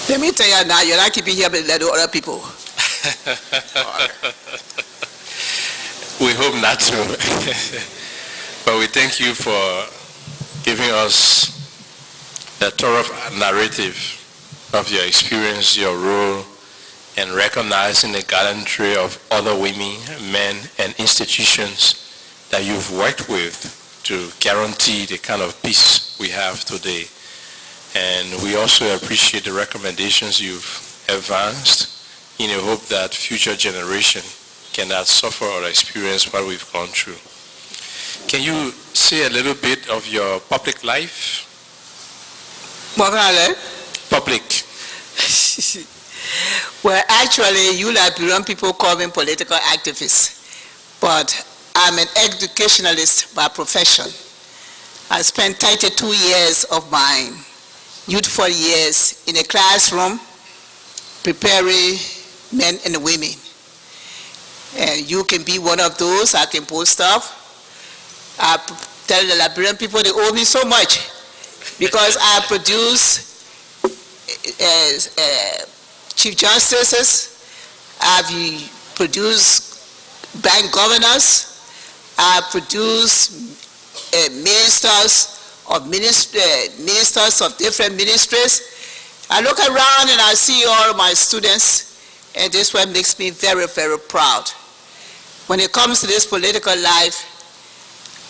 Let me tell you now, you're not keeping here with other people. We hope not to. But we thank you for giving us a thorough narrative of your experience, your role, and recognizing the gallantry of other women, men, and institutions that you've worked with to guarantee the kind of peace we have today. And we also appreciate the recommendations you've advanced in the hope that future generations cannot suffer or experience what we've gone through. Can you say a little bit of your public life? What can I live? Public. Well, actually, you Liberian people call me political activist, but I'm an educationalist by profession. I spent 32 years of my youthful years in a classroom preparing men and women. And you can be one of those. I can post stuff. I tell the Liberian people they owe me so much because I produce chief justices, I've produced bank governors, I produce ministers of different ministries. I look around and I see all my students, and this one makes me very, very proud. When it comes to this political life,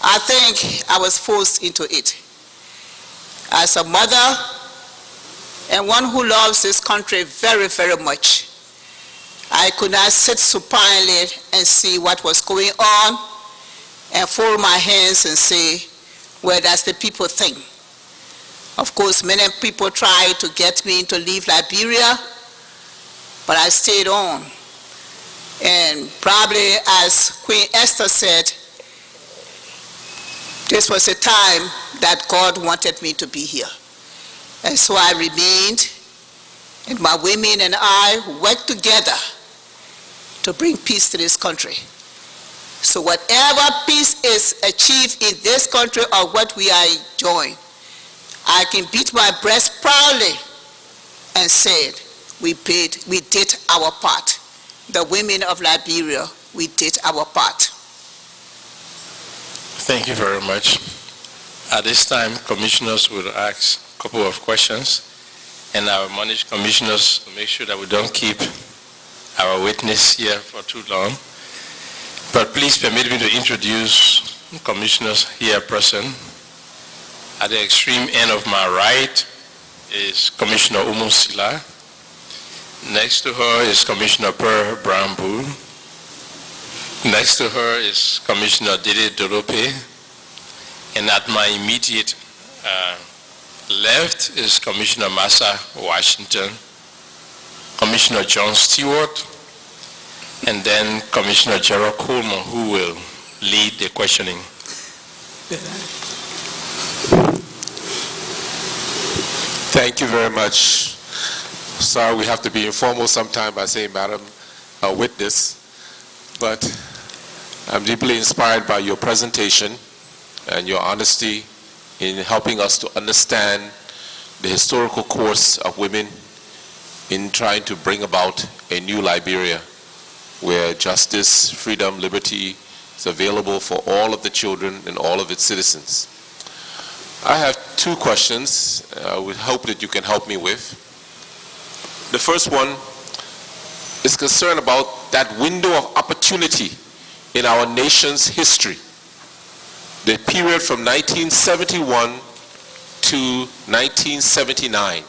I think I was forced into it. As a mother and one who loves this country very, very much, I could not sit supinely and see what was going on and fold my hands and say, well, that's the people thing. Of course, many people tried to get me to leave Liberia, but I stayed on. And probably, as Queen Esther said, this was a time that God wanted me to be here. And so I remained, and my women and I worked together to bring peace to this country. So whatever peace is achieved in this country or what we are enjoying, I can beat my breast proudly and say, we did our part. The women of Liberia, we did our part. Thank you very much. At this time, commissioners will ask a couple of questions, and I will manage commissioners to make sure that we don't keep our witness here for too long. But please permit me to introduce commissioners here present. At the extreme end of my right is Commissioner Umu Sila. Next to her is Commissioner Per Brown-Bull. Next to her is Commissioner Dede Dorope. And at my immediate left is Commissioner Massa Washington, Commissioner John Stewart, and then Commissioner Gerald Coleman, who will lead the questioning. Thank you very much. Sorry, we have to be informal sometime by saying Madam Witness, but I'm deeply inspired by your presentation and your honesty in helping us to understand the historical course of women in trying to bring about a new Liberia where justice, freedom, liberty is available for all of the children and all of its citizens. I have two questions I would hope that you can help me with. The first one is concerned about that window of opportunity in our nation's history, the period from 1971 to 1979.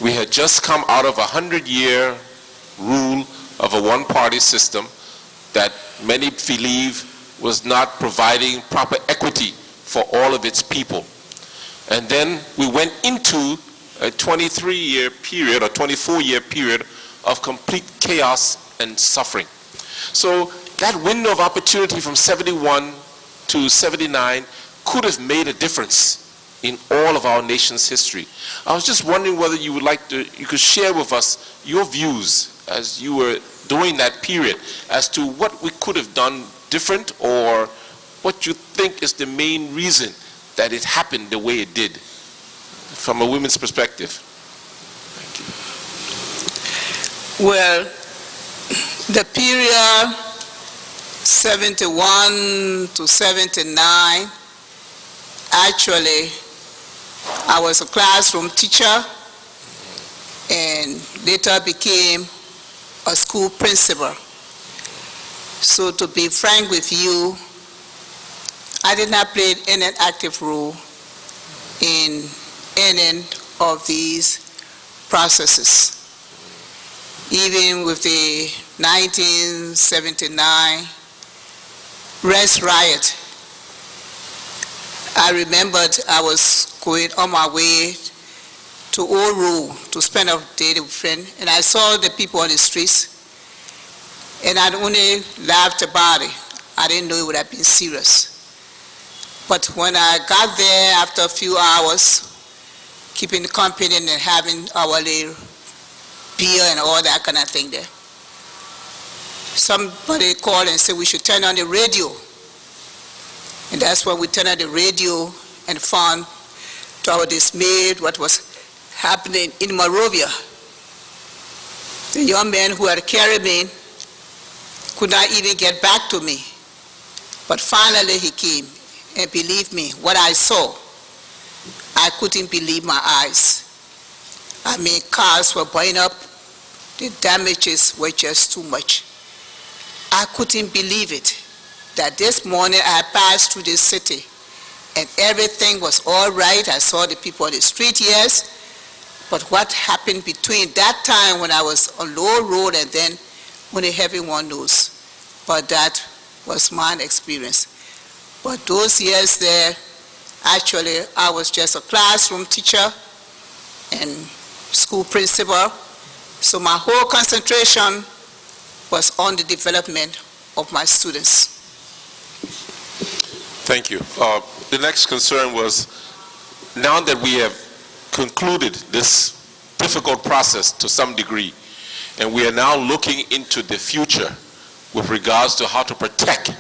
We had just come out of a 100-year rule of a one-party system that many believe was not providing proper equity for all of its people. And then we went into a 23-year period or 24-year period of complete chaos and suffering. So that window of opportunity from 71 to 79 could have made a difference in all of our nation's history. I was just wondering whether you could share with us your views as you were during that period as to what we could have done different, or what you think is the main reason that it happened the way it did from a women's perspective. Thank you. Well, the period 71 to 79, actually, I was a classroom teacher and later became a school principal. So to be frank with you, I did not play any active role in any of these processes. Even with the 1979 Rest Riot, I remembered I was going on my way to Old Road to spend a day with a friend, and I saw the people on the streets, and I only laughed about it. I didn't know it would have been serious. But when I got there after a few hours, keeping company and having our little beer and all that kind of thing there, somebody called and said we should turn on the radio. And that's when we turned on the radio and found, to our dismay, what was happening in Monrovia. The young man who had carried me could not even get back to me. But finally he came, and believe me, what I saw, I couldn't believe my eyes. I mean, cars were burning up, the damages were just too much. I couldn't believe it, that this morning I passed through this city and everything was all right. I saw the people on the street, yes, but what happened between that time when I was on Lower Road and then only everyone knows. But that was my experience. But those years there, actually, I was just a classroom teacher and school principal, so my whole concentration was on the development of my students. Thank you. The next concern was, now that we have concluded this difficult process to some degree, and we are now looking into the future with regards to how to protect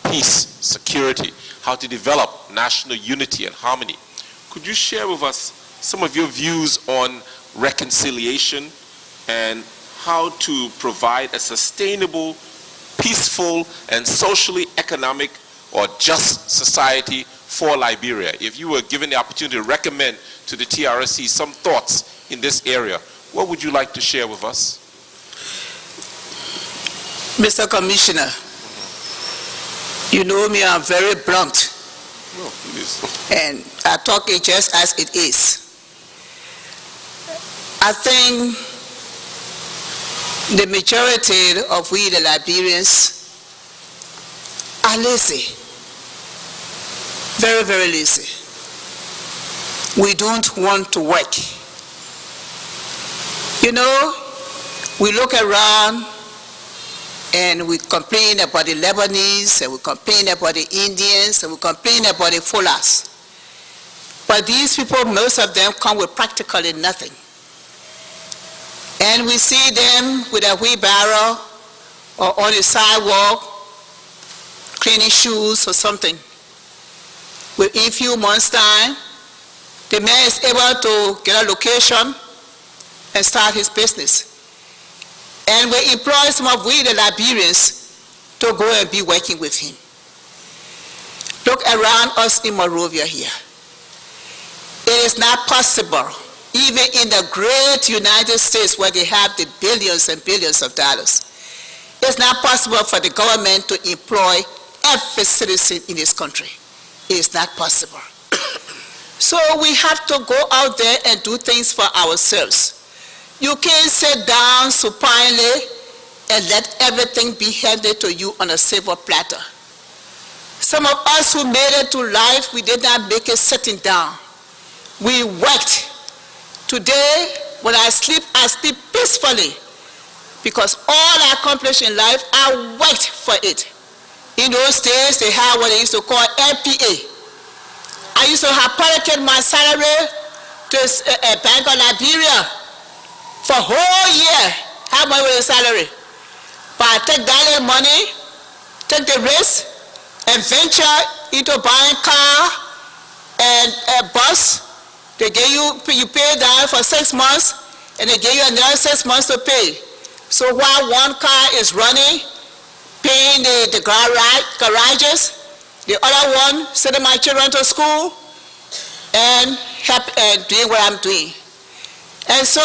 peace, security, how to develop national unity and harmony. Could you share with us some of your views on reconciliation and how to provide a sustainable, peaceful, and socially economic or just society for Liberia? If you were given the opportunity to recommend to the TRC some thoughts in this area, what would you like to share with us? Mr. Commissioner, you know me, I'm very blunt. No, please. And I talk it just as it is. I think the majority of we, the Liberians, are lazy. Very, very lazy. We don't want to work. You know, we look around and we complain about the Lebanese, and we complain about the Indians, and we complain about the Fullers. But these people, most of them come with practically nothing. And we see them with a wheelbarrow or on the sidewalk, cleaning shoes or something. Within a few months' time, the man is able to get a location and start his business. And we employ some of we, the Liberians, to go and be working with him. Look around us in Monrovia here. It is not possible, even in the great United States where they have the billions and billions of dollars, it's not possible for the government to employ every citizen in this country. It is not possible. So we have to go out there and do things for ourselves. You can't sit down supinely and let everything be handed to you on a silver platter. Some of us who made it to life, we did not make it sitting down. We worked. Today, when I sleep peacefully, because all I accomplished in life, I worked for it. In those days, they had what they used to call LPA. I used to have pocketed my salary to a Bank of Liberia for a whole year. How much was the salary? But I take that little money, take the risk, and venture into buying car and a bus. They give you pay down for 6 months, and they give you another 6 months to pay. So while one car is running, paying the garages, the other one sending my children to school and doing what I'm doing. And so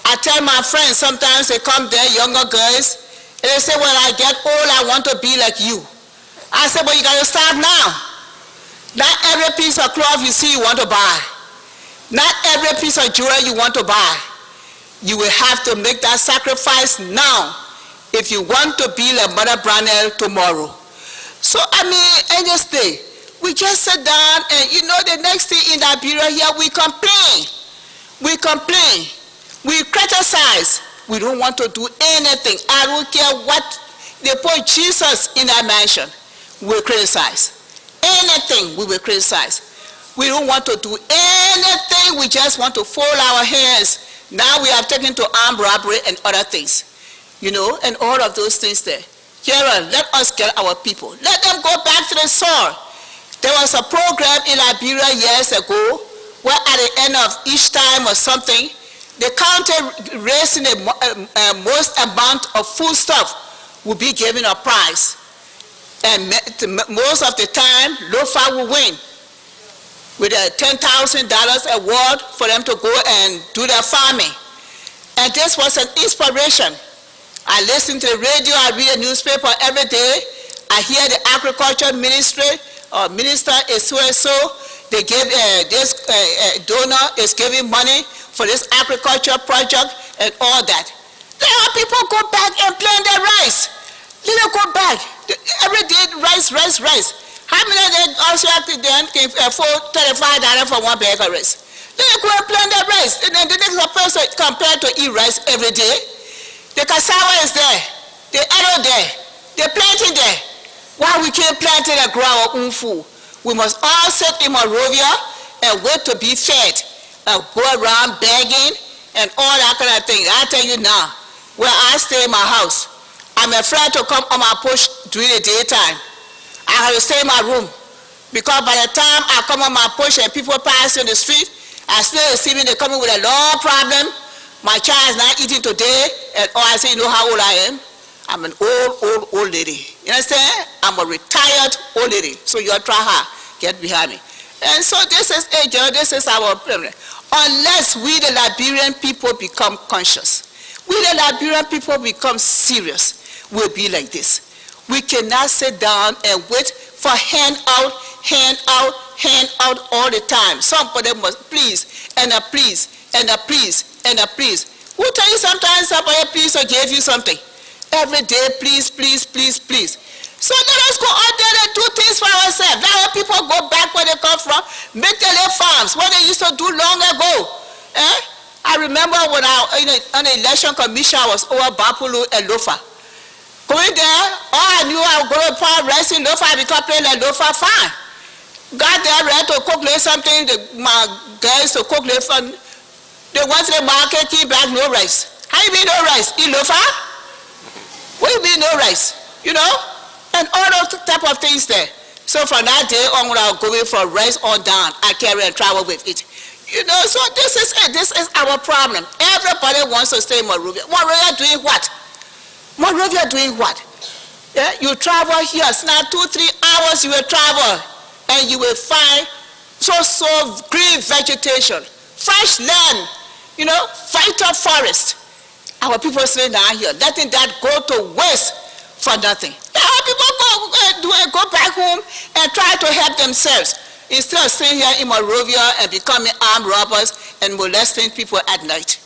I tell my friends, sometimes they come there, younger girls, and they say, when I get old, I want to be like you. I said, but you got to start now. Not every piece of cloth you see you want to buy. Not every piece of jewelry you want to buy. You will have to make that sacrifice now if you want to be like Mother Brownell tomorrow. So, I mean, and just say, we just sit down and, you know, the next thing in Liberia here, we complain. We complain. We criticize. We don't want to do anything. I don't care what they put Jesus in that mansion. We will criticize. Anything we will criticize. We don't want to do anything. We just want to fold our hands. Now we have taken to armed robbery and other things. You know, and all of those things there. Here, let us get our people. Let them go back to the soil. There was a program in Liberia years ago where at the end of each time or something, the county raising the most amount of food stuff will be given a prize. And most of the time, LOFA will win with a $10,000 award for them to go and do their farming. And this was an inspiration. I listen to the radio, I read a newspaper every day. I hear the agriculture ministry or minister is so they give this donor is giving money for this agriculture project and all that. Then people go back and plant their rice. Let them go back. Every day, rice. How many of them also have to then can afford $35 for one bag of rice? Then they go and plant their rice. And then the next person compared to eat rice every day. The cassava is there. The arrow there. The planting there. Why we can't plant it and grow our own food? We must all sit in Monrovia and wait to be fed. And go around begging and all that kind of thing. I tell you now, where I stay in my house, I'm afraid to come on my porch during the daytime. I have to stay in my room. Because by the time I come on my porch and people pass in the street, I still see me, they come in with a long problem. My child is not eating today, and I say, you know how old I am? I'm an old lady. You understand? I'm a retired old lady. So you try hard, get behind me. And so this is this is our problem. Unless we the Liberian people become conscious, we the Liberian people become serious, we'll be like this. We cannot sit down and wait for hand out all the time. Somebody must please, and a please, and a please, and a please. Who tell you sometimes somebody please or gave you something? Every day, please, please, please, please. So let us go out there and do things for ourselves. Let people go back where they come from, make their little farms, what they used to do long ago. I remember when on the election commission, I was over Bapulu and Lofa. Going there, all I knew I was going to plant rice in Lofa, I became playing like Lofa farm. Got there, ready to cook something, my guys to cook fun. They went to the market, came back, no rice. How you mean no rice? In Lofa? What do you mean no rice? You know? And all those type of things there. So from that day on, when I was going from rice on down, I carry and travel with it. You know, so this is it. This is our problem. Everybody wants to stay in Monrovia. Monrovia doing what? Monrovia doing what? Yeah? You travel here, it's not 2-3 hours you will travel, and you will find so green vegetation, fresh land, you know, vital forest. Our people sitting down here, letting that go to waste for nothing. Our people go back home and try to help themselves instead of staying here in Monrovia and becoming armed robbers and molesting people at night.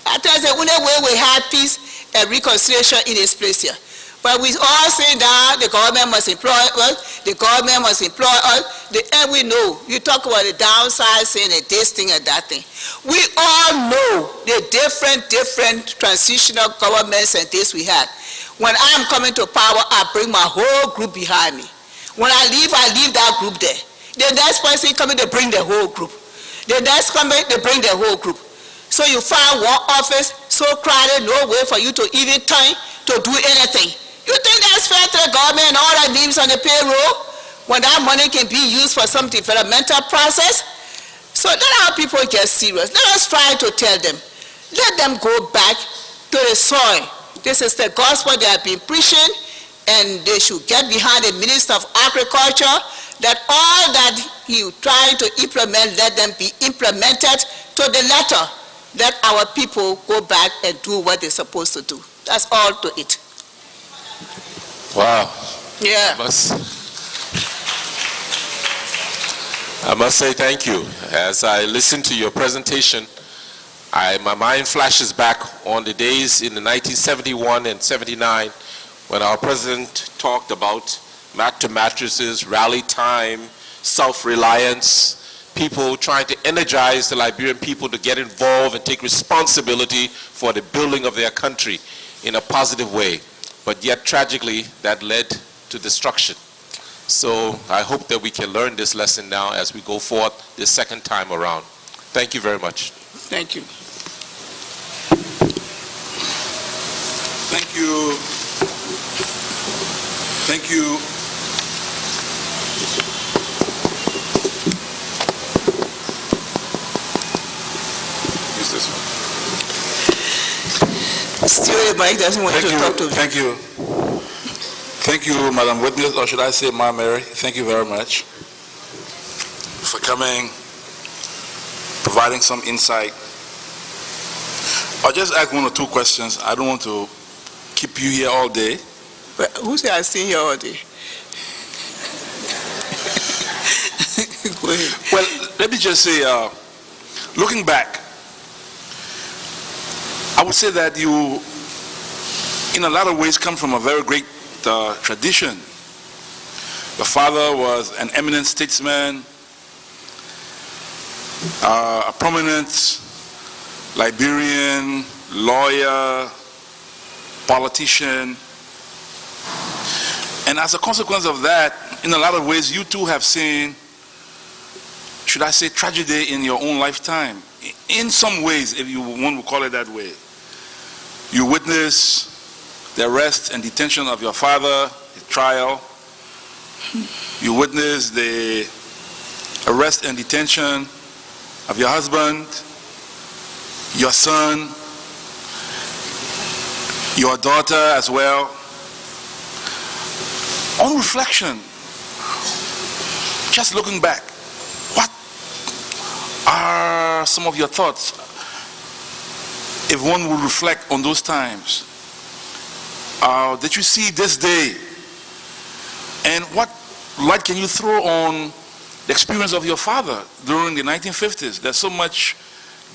I tell you, the only way we have peace and reconciliation in this place here. But we all say now the government must employ us, the government must employ us, and we know. You talk about the downside, saying that this thing and that thing. We all know the different transitional governments and this we have. When I'm coming to power, I bring my whole group behind me. When I leave that group there. The next person coming, they bring the whole group. The next coming, they bring the whole group. So you find one office so crowded, no way for you to even turn to do anything. You think that's fair to the government and all that names on the payroll when that money can be used for some developmental process? So let our people get serious. Let us try to tell them. Let them go back to into the soil. This is the gospel they have been preaching, and they should get behind the Minister of Agriculture, that all that he trying to implement, let them be implemented to the letter. Let our people go back and do what they're supposed to do. That's all to it. Wow. Yeah. I must say thank you. As I listen to your presentation, my mind flashes back on the days in the 1971 and 79 when our president talked about mat to mattresses, rally time, self-reliance, people trying to energize the Liberian people to get involved and take responsibility for the building of their country in a positive way. But yet, tragically, that led to destruction. So I hope that we can learn this lesson now as we go forth this second time around. Thank you very much. Thank you. Thank you. Thank you. Use this one. Still, Mike doesn't want to talk to me. Thank you. Thank you, Madam Witness, or should I say, Ma Mary? Thank you very much for coming, providing some insight. I'll just ask one or two questions. I don't want to keep you here all day. But who said I stay here all day? Go ahead. Well, let me just say, looking back, I would say that you, in a lot of ways, come from a very great tradition. Your father was an eminent statesman, a prominent Liberian lawyer, politician, and as a consequence of that, in a lot of ways, you too have seen, should I say, tragedy in your own lifetime. In some ways, if you want to call it that way. You witnessed the arrest and detention of your father, his trial. You witnessed the arrest and detention of your husband, your son, your daughter as well. On reflection, just looking back, what are some of your thoughts if one would reflect on those times that you see this day? And what light can you throw on the experience of your father during the 1950s? There's so much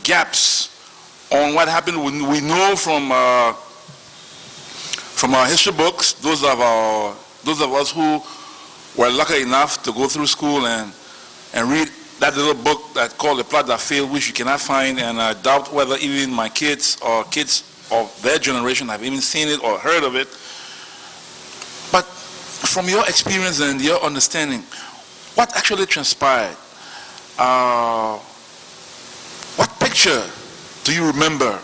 gaps on what happened. We know from our history books, those of us who were lucky enough to go through school and read that little book that called The Plot That Failed, which you cannot find, and I doubt whether even my kids or kids of their generation have even seen it or heard of it. But from your experience and your understanding, what actually transpired? What picture do you remember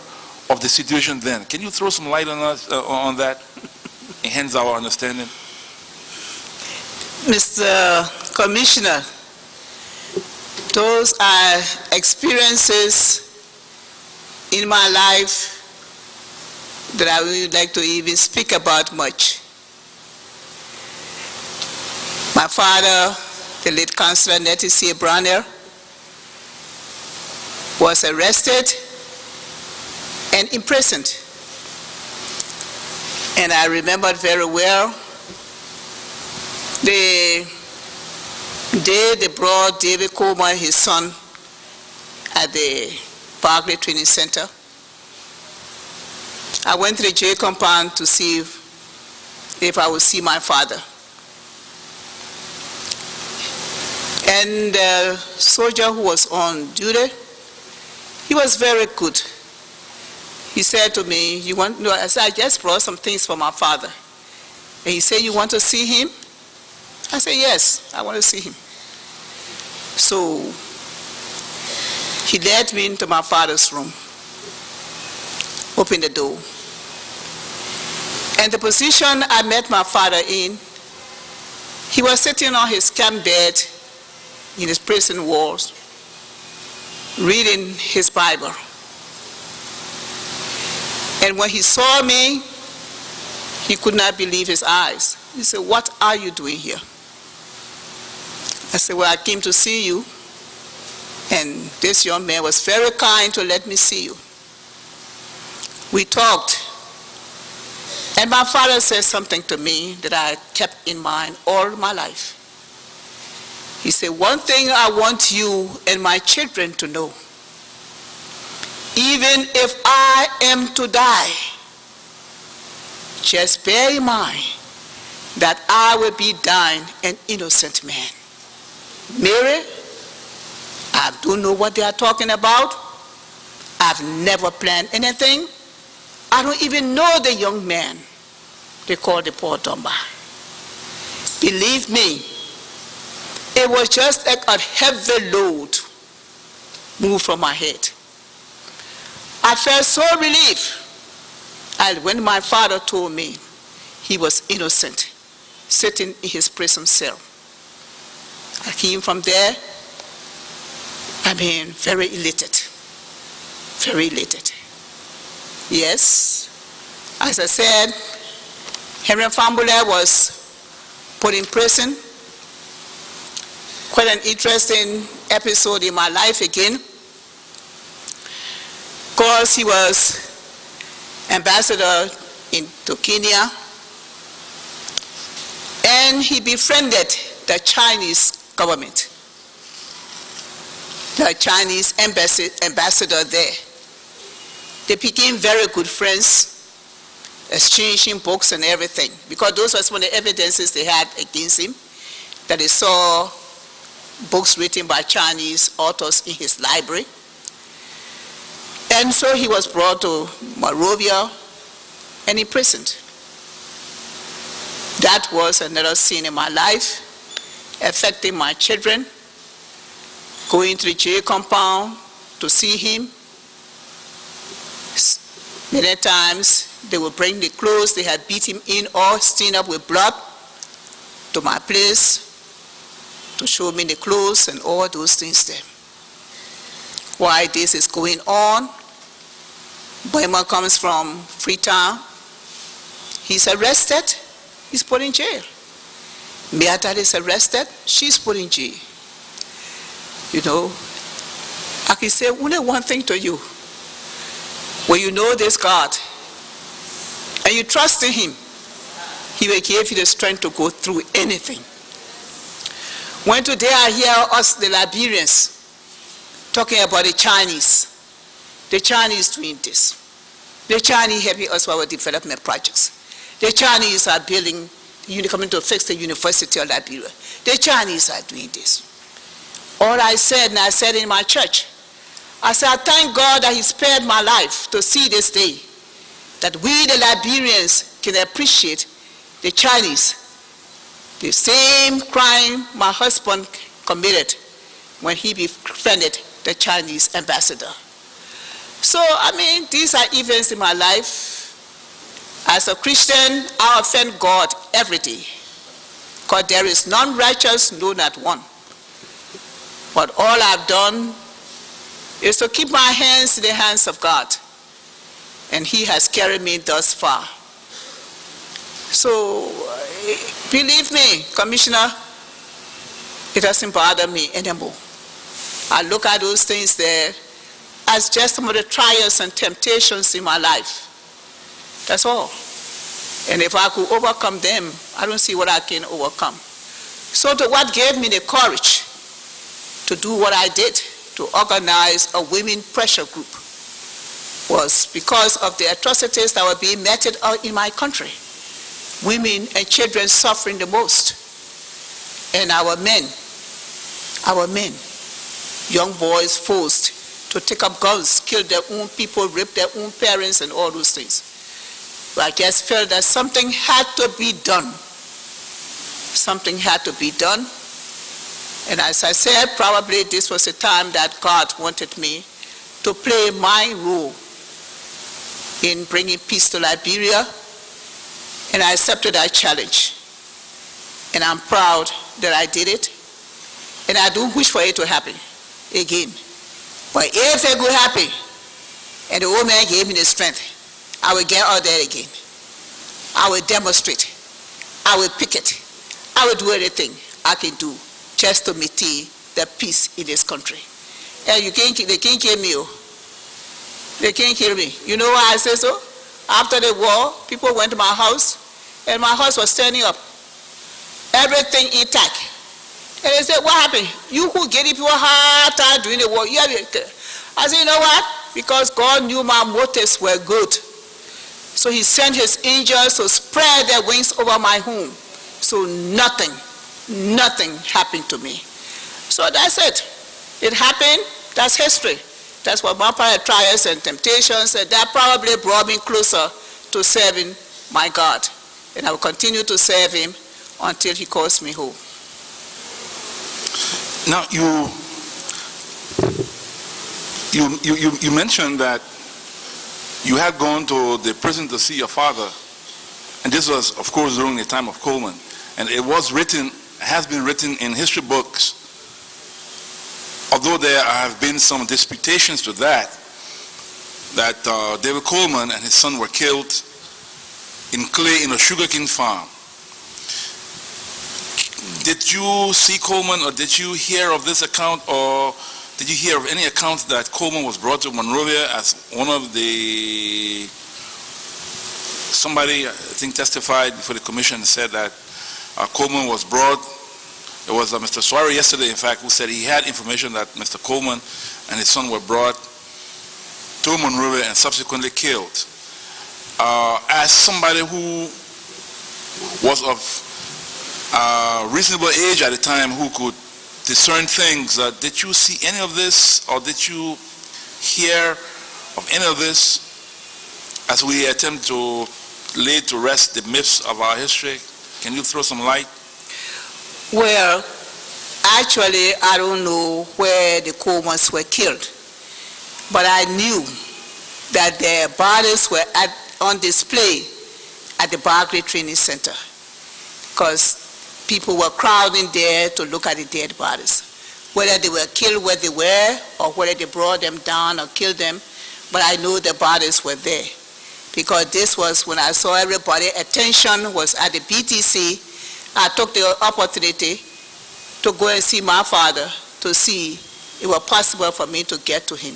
of the situation then? Can you throw some light on us on that? Enhance our understanding. Mr. Commissioner, those are experiences in my life that I would like to even speak about much. My father, the late Councillor N Brownell, was arrested and imprisoned. And I remembered very well the day they brought David Coleman, his son, at the Barclay Training Center. I went to the jail compound to see if I would see my father. And the soldier who was on duty, he was very good. He said to me, "You want?" No, I said, "I just brought some things for my father." And he said, "You want to see him?" I said, "Yes, I want to see him." So he led me into my father's room, opened the door. And the position I met my father in, he was sitting on his camp bed in his prison walls, reading his Bible. And when he saw me, he could not believe his eyes. He said, "What are you doing here?" I said, "Well, I came to see you, and this young man was very kind to let me see you." We talked, and my father said something to me that I kept in mind all my life. He said, "One thing I want you and my children to know, even if I am to die, just bear in mind that I will be dying an innocent man." Mary, I don't know what they are talking about. I've never planned anything. I don't even know the young man they call the Paul Dunbar. Believe me, it was just like a heavy load moved from my head. I felt so relieved. And when my father told me he was innocent, sitting in his prison cell, I came from there, very elated. Very elated. Yes, as I said, Henry Fambule was put in prison. Quite an interesting episode in my life again, because he was ambassador to Kenya, and he befriended the Chinese government, the Chinese ambassador there. They became very good friends, exchanging books and everything, because those were some of the evidences they had against him, that they saw books written by Chinese authors in his library. And so he was brought to Monrovia and imprisoned. That was another scene in my life, affecting my children, going to the jail compound to see him. Many times they would bring the clothes they had beat him in, all stained up with blood, to my place to show me the clothes and all those things there. While this is going on, Boima comes from Freetown. He's arrested, he's put in jail. Beata is arrested, she's put in jail. You know, I can say only one thing to you. When you know this God and you trust in him, he will give you the strength to go through anything. When today I hear us, the Liberians, talking about the Chinese doing this. The Chinese helping us with our development projects. The Chinese are building, coming to fix the University of Liberia. The Chinese are doing this. All I said, and I said in my church, I said, I thank God that he spared my life to see this day, that we the Liberians can appreciate the Chinese, the same crime my husband committed when he befriended the Chinese ambassador. So, these are events in my life. As a Christian, I offend God every day, because there is none righteous, no, not one. But all I've done is to keep my hands in the hands of God, and he has carried me thus far. So, believe me, Commissioner, it doesn't bother me anymore. I look at those things there as just some of the trials and temptations in my life. That's all. And if I could overcome them, I don't see what I can overcome. So what gave me the courage to do what I did, to organize a women pressure group, was because of the atrocities that were being meted out in my country. Women and children suffering the most. And our men, young boys forced to take up guns, kill their own people, rape their own parents, and all those things. So I just felt that something had to be done. Something had to be done. And as I said, probably this was the time that God wanted me to play my role in bringing peace to Liberia. And I accepted that challenge. And I'm proud that I did it. And I do wish for it to happen again. But if it could happen, and the old man gave me the strength, I will get out there again. I will demonstrate. I will picket. I will do anything I can do just to maintain the peace in this country. And they can't kill me. They can't kill me. You know why I say so? After the war, people went to my house, and my house was standing up. Everything intact. And they said, what happened? You who gave people a hard time during the war. I said, you know what? Because God knew my motives were good. So he sent his angels to spread their wings over my home. So nothing happened to me. So that's it. It happened. That's history. That's what my trials and temptations, and that probably brought me closer to serving my God. And I will continue to serve him until he calls me home. Now, you mentioned that you had gone to the prison to see your father, and this was, of course, during the time of Coleman. And it was written, has been written in history books, although there have been some disputations to that David Coleman and his son were killed in Clay in a sugarcane farm. Did you see Coleman, or did you hear of this account, or did you hear of any account that Coleman was brought to Monrovia as one of the, somebody I think testified before the commission and said that Coleman was brought? It was Mr. Suarez yesterday, in fact, who said he had information that Mr. Coleman and his son were brought to Monrovia and subsequently killed. As somebody who was of reasonable age at the time, who could discern things, did you see any of this, or did you hear of any of this as we attempt to lay to rest the myths of our history? Can you throw some light? Well, actually, I don't know where the Colemans were killed, but I knew that their bodies were on display at the Barclay Training Center, because people were crowding there to look at the dead bodies, whether they were killed where they were or whether they brought them down or killed them. But I know the bodies were there, because this was when I saw everybody. Attention was at the BTC. I took the opportunity to go and see my father, to see if it was possible for me to get to him.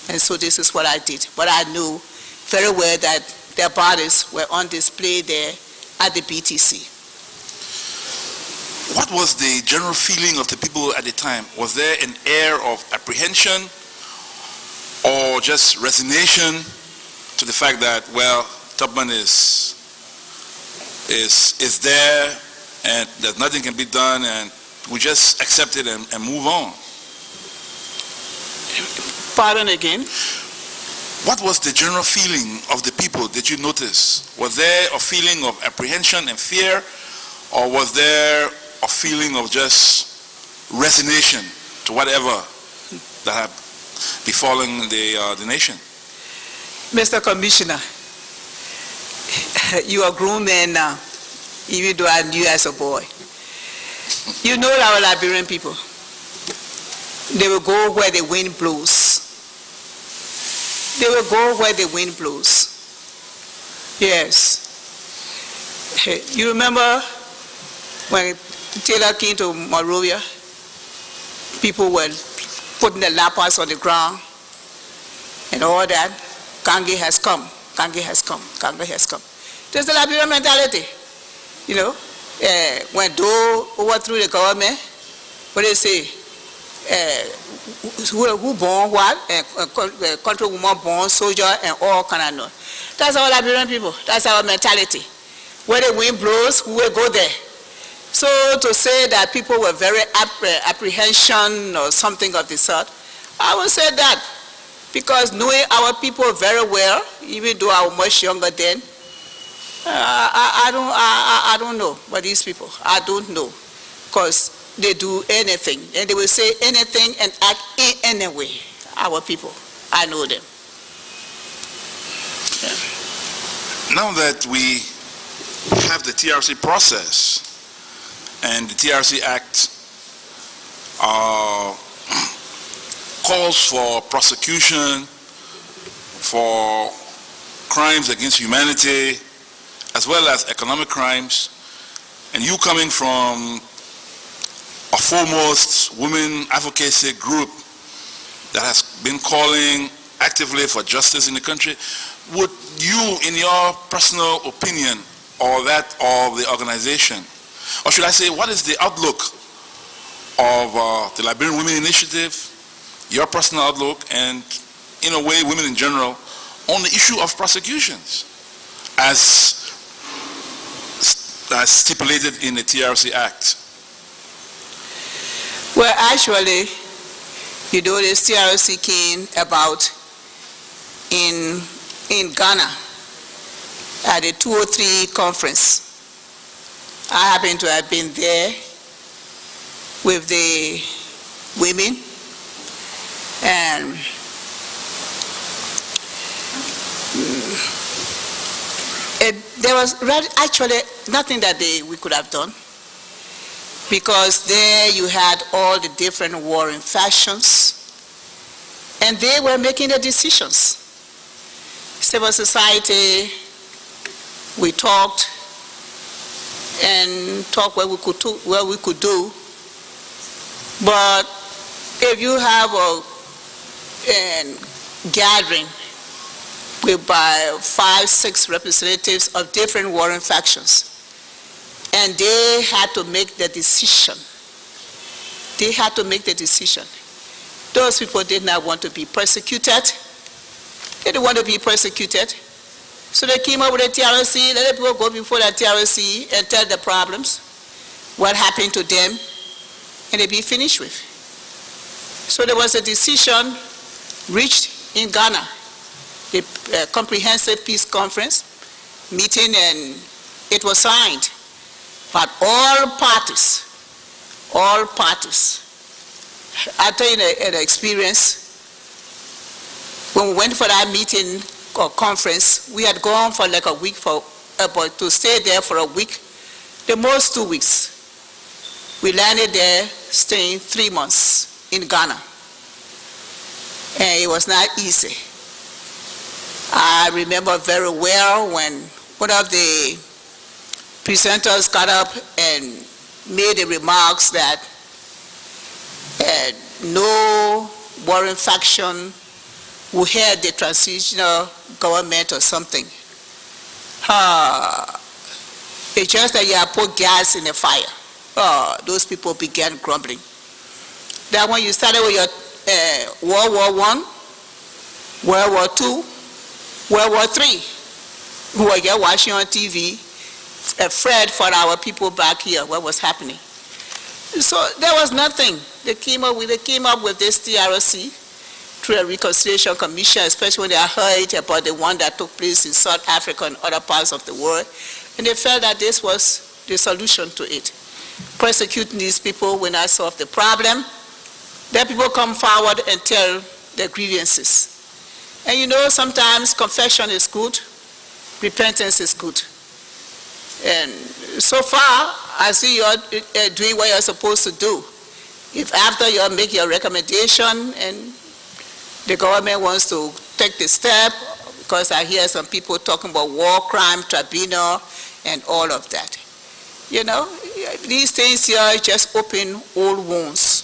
And so this is what I did. But I knew very well that their bodies were on display there at the BTC. What was the general feeling of the people at the time? Was there an air of apprehension or just resignation to the fact that, well, Tubman is there and that nothing can be done, and we just accept it and move on? Pardon again? What was the general feeling of the people? Did you notice? Was there a feeling of apprehension and fear, or was there a feeling of just resignation to whatever that had befallen the nation? Mr. Commissioner, you are a grown man now, even though I knew you as a boy. You know our Liberian people. They will go where the wind blows. They will go where the wind blows. Yes. You remember when Taylor came to Monrovia, people were putting the lapas on the ground and all that. Kangi has come, Kangi has come, Kangi has come. There's the Liberian mentality, you know. When Doe overthrew the government, what do they say? Who born what? Country woman born soldier and all kind of. That's our Liberian people. That's our mentality. Where the wind blows, we will go there. So to say that people were very apprehension or something of the sort, I would say that, because knowing our people very well, even though I was much younger then, I don't know about these people. I don't know, because they do anything, and they will say anything and act in any way. Our people, I know them. Yeah. Now that we have the TRC process, and the TRC Act calls for prosecution for crimes against humanity, as well as economic crimes, and you coming from a foremost women advocacy group that has been calling actively for justice in the country, would you, in your personal opinion, or that of the organization, or should I say, what is the outlook of the Liberian Women Initiative, your personal outlook, and in a way, women in general, on the issue of prosecutions as stipulated in the TRC Act? Well, actually, you know, this TRC came about in Ghana at the 203 conference. I happen to have been there with the women, and there was actually nothing that we could have done, because there you had all the different warring factions, and they were making the decisions. Civil society, we talked what we could do, but if you have a gathering with by 5-6 representatives of different warring factions, and they had to make the decision. They had to make the decision. Those people did not want to be persecuted. They didn't want to be persecuted. So they came up with a TRC, let the people go before the TRC and tell the problems, what happened to them, and they be finished with. So there was a decision reached in Ghana, the Comprehensive Peace Conference meeting, and it was signed. But all parties, I tell you an experience. When we went for that meeting or conference, we had gone for like a week to stay there for a week, the most 2 weeks. We landed there, staying 3 months in Ghana. And it was not easy. I remember very well when one of the presenters got up and made the remarks that no warring faction who had the transitional government or something. It's just that you have put gas in the fire. Those people began grumbling. That when you started with your World War I, World War II, World War III, we were just watching on TV, afraid for our people back here, what was happening. So there was nothing. They came up with this TRC through a reconciliation commission, especially when they heard about the one that took place in South Africa and other parts of the world, and they felt that this was the solution to it. Persecuting these people will not solve the problem. Then people come forward and tell their grievances. And you know, sometimes confession is good, repentance is good. And so far, I see you're doing what you're supposed to do. If after you make your recommendation and the government wants to take the step, because I hear some people talking about war crime tribunal and all of that. You know, these things here just open old wounds.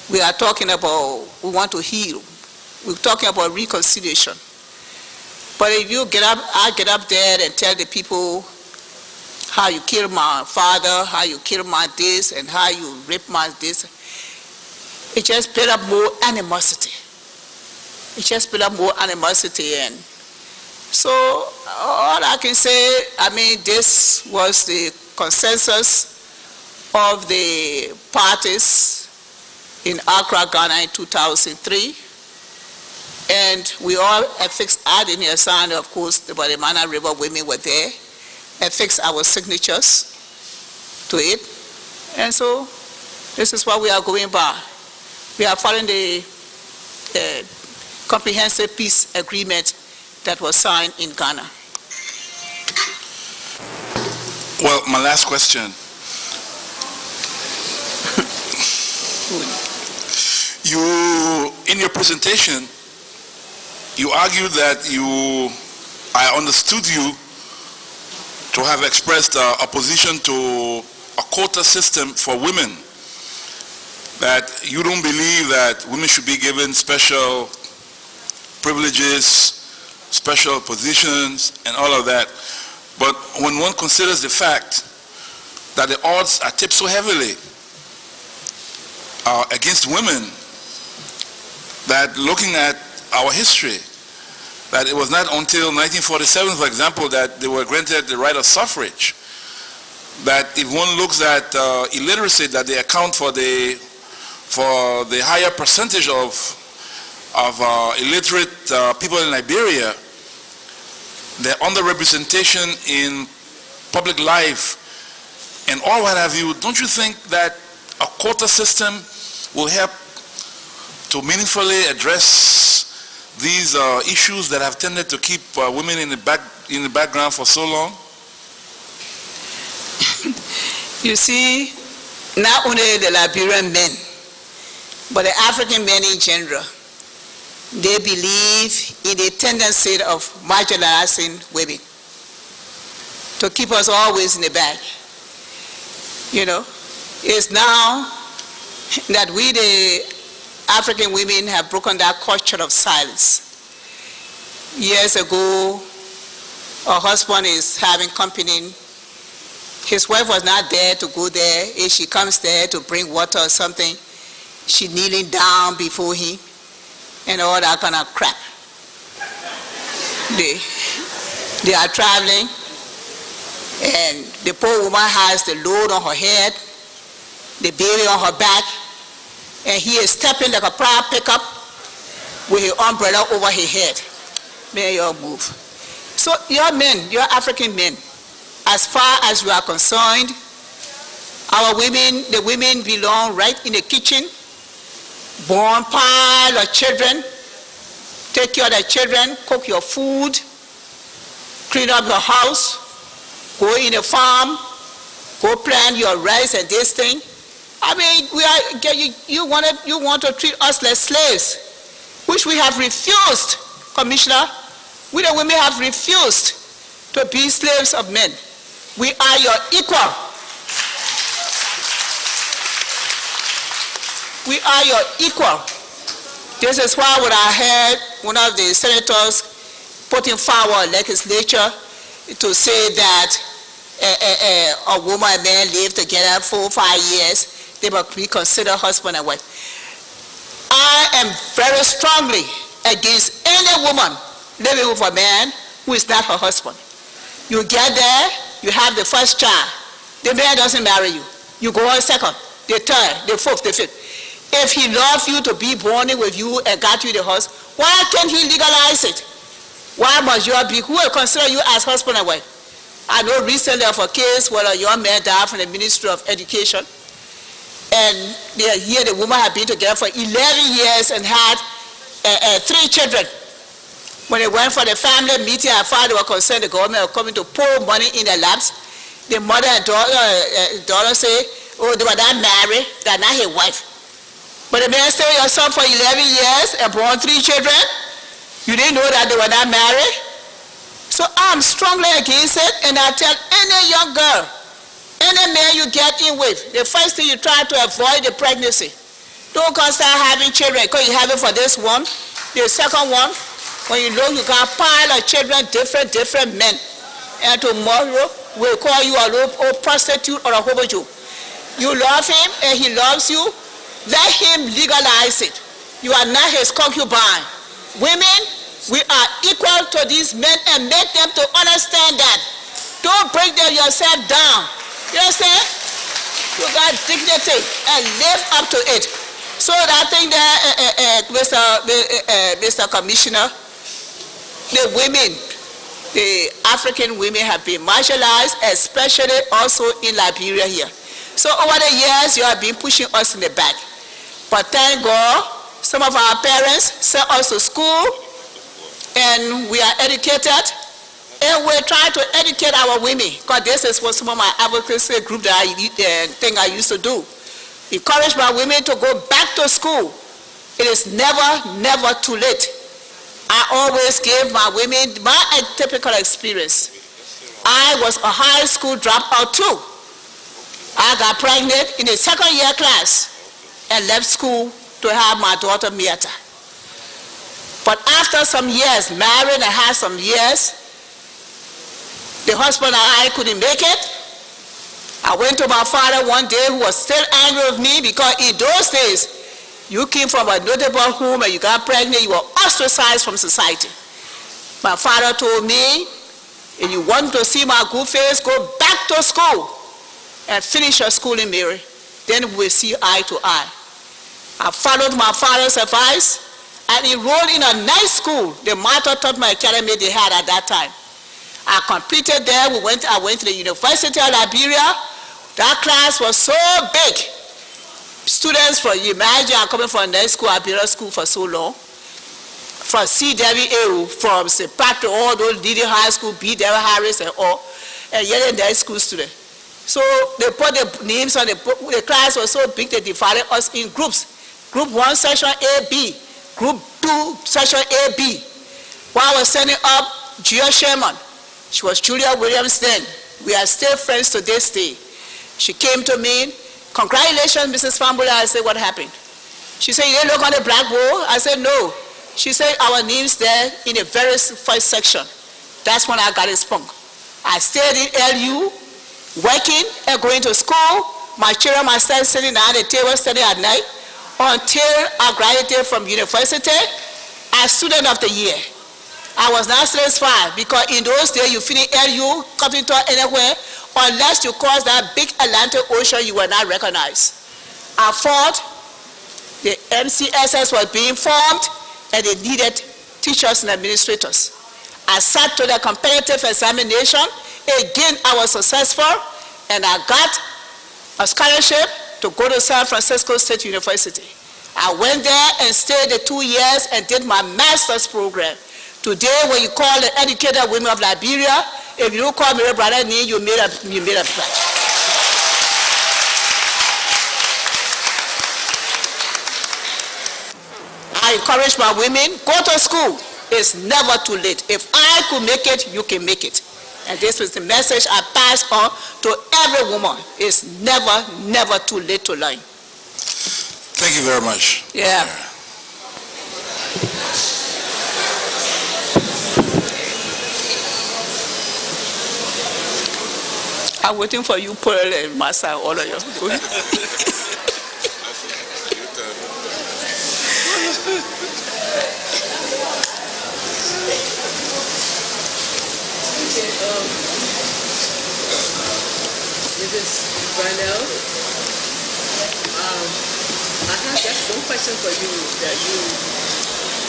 We are talking about, we want to heal. We're talking about reconciliation. But if you I get up there and tell the people how you killed my father, how you killed my this, and how you raped my this, it just built up more animosity. And so all I can say, this was the consensus of the parties in Accra, Ghana in 2003. And we all affixed, I didn't assign, of course, the Barimana River women were there, affixed our signatures to it. And so this is what we are going by. We are following the Comprehensive Peace Agreement that was signed in Ghana. Well, my last question. You, in your presentation, you argued that you I understood you to have expressed opposition to a quota system for women, that you don't believe that women should be given special privileges, special positions, and all of that. But when one considers the fact that the odds are tipped so heavily against women, that looking at our history, that it was not until 1947, for example, that they were granted the right of suffrage, that if one looks at illiteracy, that they account for the higher percentage of illiterate people in Liberia, their underrepresentation in public life, and all what have you, don't you think that a quota system will help to meaningfully address these issues that have tended to keep women in the background for so long? You see, not only the Liberian men, but the African men in general, they believe in the tendency of marginalizing women, to keep us always in the back. You know, it's now that we, the African women, have broken that culture of silence. Years ago, our husband is having company. His wife was not there to go there. If she comes there to bring water or something, she kneeling down before him and all that kind of crap. They are traveling, and the poor woman has the load on her head, the baby on her back, and he is stepping like a proud pickup with his umbrella over his head. May you all move. So your men, your African men, as far as you are concerned, our women, the women belong right in the kitchen, born pile of children, take care of the children, cook your food, clean up your house, go in the farm, go plant your rice and this thing. I mean, you want to treat us like slaves, which we have refused, Commissioner. We the women have refused to be slaves of men. We are your equal. We are your equal. This is why when I heard one of the senators putting forward legislature to say that a woman and man live together 4 or 5 years, they must be considered husband and wife. I am very strongly against any woman living with a man who is not her husband. You get there, you have the first child. The man doesn't marry you. You go on second, the third, the fourth, the fifth. If he loves you to be born with you and got you the house, why can't he legalize it? Why must you be, who will consider you as husband and wife? I know recently of a case where a young man died from the Ministry of Education, and here the woman had been together for 11 years and had 3 children. When they went for the family meeting, I found they were concerned the government was coming to pour money in their laps. The mother and daughter say, oh, they were not married, they're not his wife. But the man stayed with your son for 11 years and born 3 children. You didn't know that they were not married? So I'm strongly against it, and I tell any young girl, any man you get in with, the first thing you try to avoid the pregnancy. Don't go start having children because you have it for this one. The second one, when you know you got a pile of children, different men. And tomorrow we'll call you a little prostitute or a hobo. You love him and he loves you. Let him legalize it. You are not his concubine. Women, we are equal to these men and make them to understand that. Don't break them yourself down. You understand? You got dignity and live up to it. So I think that, Mr. Commissioner, the women, the African women have been marginalized, especially also in Liberia here. So over the years, you have been pushing us in the back. But thank God, some of our parents sent us to school, and we are educated, and we're trying to educate our women, because this is what some of my advocacy group that I used to do. Encourage my women to go back to school. It is never too late. I always give my women my typical experience. I was a high school dropout too. I got pregnant in the second year class and left school to have my daughter Miata. But after some years, married and had some years, the husband and I couldn't make it. I went to my father one day, who was still angry with me because in those days, you came from a notable home and you got pregnant, you were ostracized from society. My father told me, if you want to see my good face, go back to school and finish your school in Mary. Then we'll see eye to eye. I followed my father's advice and enrolled in a nice school, the Martha Tubman Academy they had at that time. I completed there. I went to the University of Liberia. That class was so big. Students from, you imagine, I'm coming from a nice school, I've been at school for so long. From CWA, from St. Patrick, all those leading high school, B. David Harris and all, and yet a nice school student. So they put the names on the book. The class was so big they divided us in groups. Group 1, section A, B. Group 2, section A, B. While I was standing up, Gia Sherman, she was Julia Williams then. We are still friends to this day. She came to me, congratulations, Mrs. Fambula. I said, what happened? She said, you didn't look on the blackboard? I said, no. She said, our names there in the very first section. That's when I got it sprung. I stayed in LU, working and going to school. My children, myself, sitting down at the table, studying at night, until I graduated from university as student of the year. I was not satisfied because in those days you finish LU, coming to anywhere, unless you cross that big Atlantic Ocean, you were not recognized. I thought the MCSS was being formed and they needed teachers and administrators. I sat to the competitive examination. Again, I was successful and I got a scholarship to go to San Francisco State University. I went there and stayed the 2 years and did my master's program. Today, when you call the educated women of Liberia, if you don't call me a brother name, you made a pledge. I encourage my women, go to school. It's never too late. If I could make it, you can make it. And this is the message I pass on to every woman. It's never too late to learn. Thank you very much. Yeah. I'm waiting for you, Pearl and Massa, all of you. Mrs. Brownell, I have just one question for you. That you,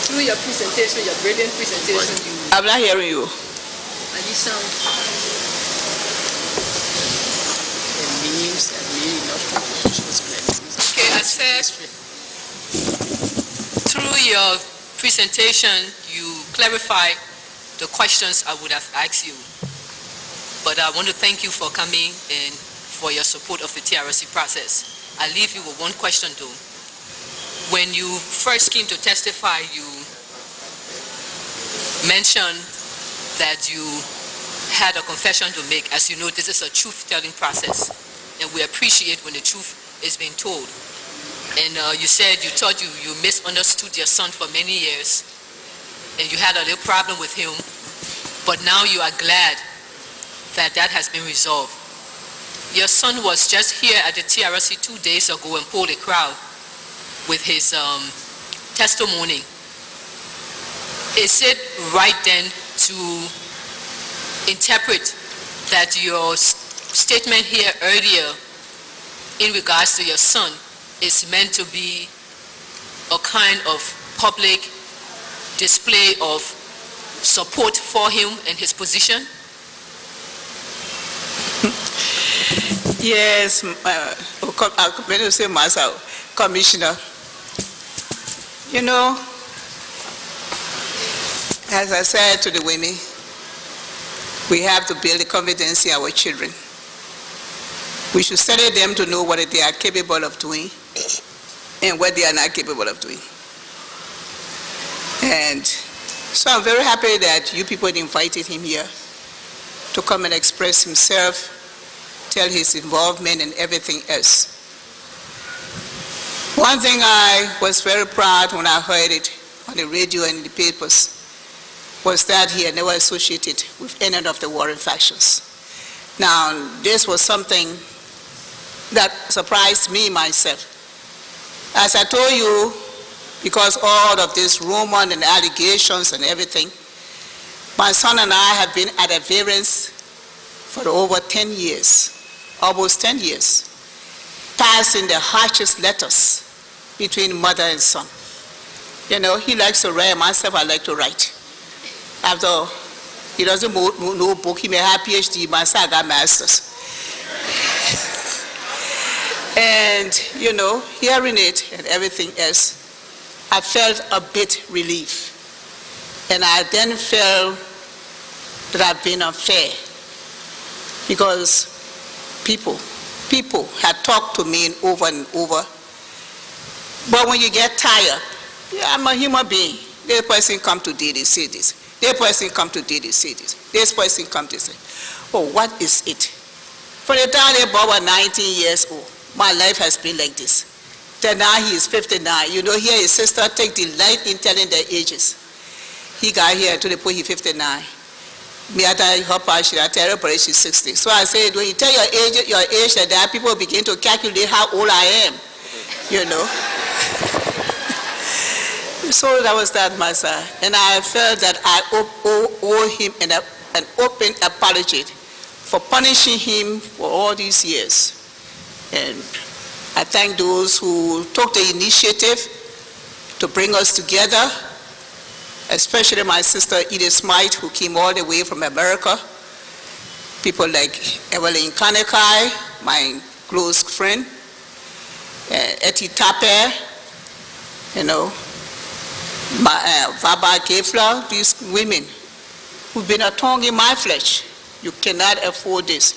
through your presentation, your brilliant presentation, I'm not hearing you. And you sound the names that really not Okay, I said, through your presentation, you clarified the questions I would have asked you. But I want to thank you for coming and for your support of the TRC process. I'll leave you with one question though. When you first came to testify, you mentioned that you had a confession to make. As you know, this is a truth-telling process, and we appreciate when the truth is being told. And you said you thought you misunderstood your son for many years, and you had a little problem with him, but now you are glad that has been resolved. Your son was just here at the TRC 2 days ago and pulled a crowd with his testimony. Is it right then to interpret that your statement here earlier in regards to your son is meant to be a kind of public display of support for him and his position? Yes, I'm going to say myself, Commissioner. You know, as I said to the women, we have to build the confidence in our children. We should study them to know what they are capable of doing and what they are not capable of doing. And So I'm very happy that you people invited him here to come and express himself, tell his involvement and everything else. One thing I was very proud when I heard it on the radio and in the papers was that he had never associated with any of the warring factions. Now, this was something that surprised me myself. As I told you, because all of this rumor and allegations and everything, my son and I have been at a variance for over 10 years, almost 10 years, passing the harshest letters between mother and son. You know, he likes to write, myself I like to write. After he doesn't know book, he may have PhD, myself I got masters. And, you know, hearing it and everything else, I felt a bit relief. And I then felt that I've been unfair because people had talked to me over and over. But when you get tired, yeah, I'm a human being. This person come today, they say this. This person come today, they say this. This person come to say, oh, what is it? From the time they were 19 years old, my life has been like this. Then now he is 59. You know, here his sister take delight in telling their ages. He got here to the point he's 59. Me after her part, I tell her she's 60. So I said, when you tell your age like that, people begin to calculate how old I am. You know. So that was that, my son. And I felt that I owe him an open apology for punishing him for all these years. And I thank those who took the initiative to bring us together, especially my sister Edith Smythe, who came all the way from America. People like Evelyn Kanekai, my close friend, Etty Tapper, you know, Vaba Kefla, these women who've been a thorn in my flesh. You cannot afford this.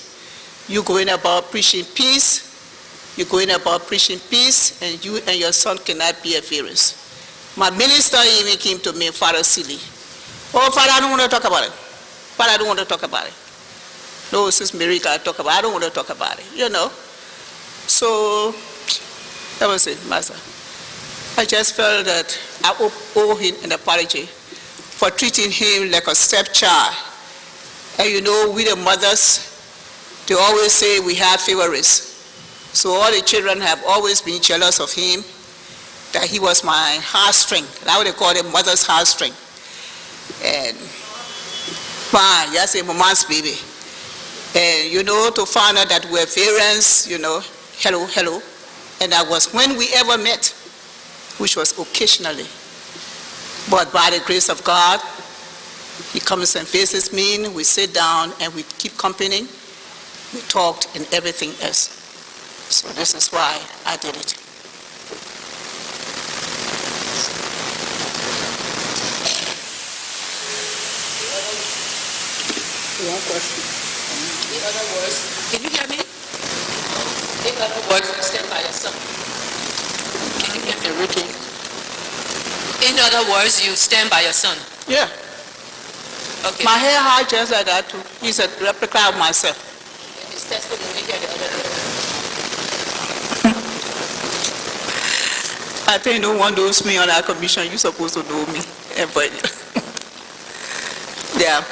You're going about preaching peace. You're going about preaching peace, and you and your son cannot be a variance. My minister even came to me, Father Silly. Oh, Father, I don't want to talk about it. Father, I don't want to talk about it. No, Sister Mary, I talk about it. I don't want to talk about it, you know. So, that was it, Master. I just felt that I owe him an apology for treating him like a stepchild. And you know, we the mothers, they always say we have favorites. So all the children have always been jealous of him, that he was my heartstring. That's what they call it, mother's heartstring. And fine, just say mama's baby. And you know, to find out that we're variants, you know, hello. And that was when we ever met, which was occasionally. But by the grace of God, he comes and faces me, we sit down and we keep company, we talked and everything else. So this is why I did it. One question. In other words, can you hear me? In other words, you stand by your son. Can you hear me, Ricky? In other words, you stand by your son. Yeah. Okay. My hair high just like that too. He's a replica of myself. His testimony here the other day. I think no one knows me on our commission. You're supposed to know me. But yeah.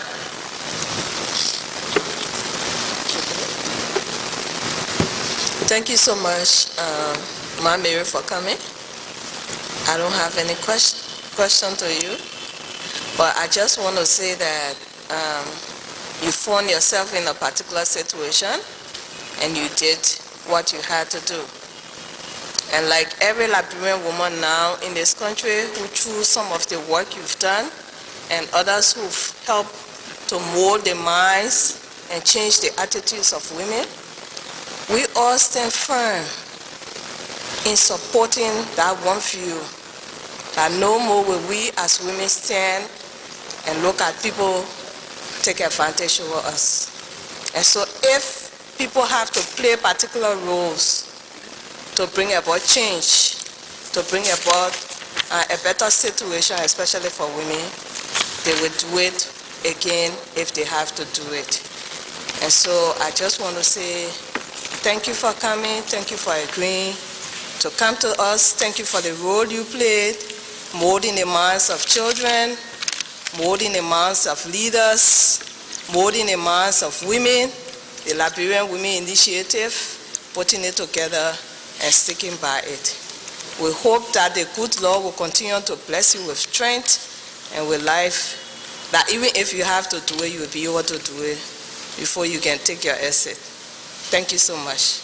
Thank you so much, Ma Mary, for coming. I don't have any question to you, but I just want to say that you found yourself in a particular situation and you did what you had to do. And like every Liberian woman now in this country who through some of the work you've done and others who've helped to mold the minds and change the attitudes of women, we all stand firm in supporting that one view, that no more will we as women stand and look at people take advantage over us. And so if people have to play particular roles to bring about change, to bring about a better situation, especially for women, they will do it again if they have to do it. And so I just want to say thank you for coming, thank you for agreeing to come to us, thank you for the role you played, molding the minds of children, molding the minds of leaders, molding the minds of women, the Liberian Women Initiative, putting it together and sticking by it. We hope that the good Lord will continue to bless you with strength and with life, that even if you have to do it, you will be able to do it before you can take your exit. Thank you so much.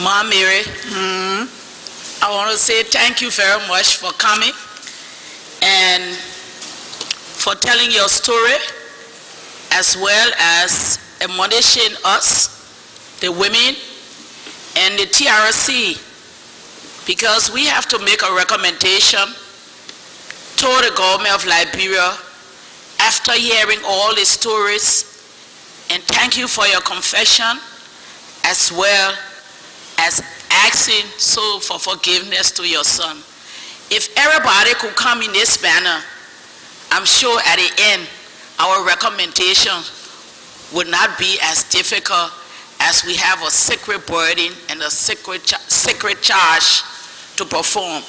Ma Mary, I want to say thank you very much for coming and for telling your story, as well as admonishing us, the women, and the TRC, because we have to make a recommendation to the government of Liberia after hearing all the stories. And thank you for your confession, as well as asking for forgiveness to your son. If everybody could come in this manner, I'm sure at the end, our recommendation would not be as difficult as we have a sacred burden and a sacred charge to perform.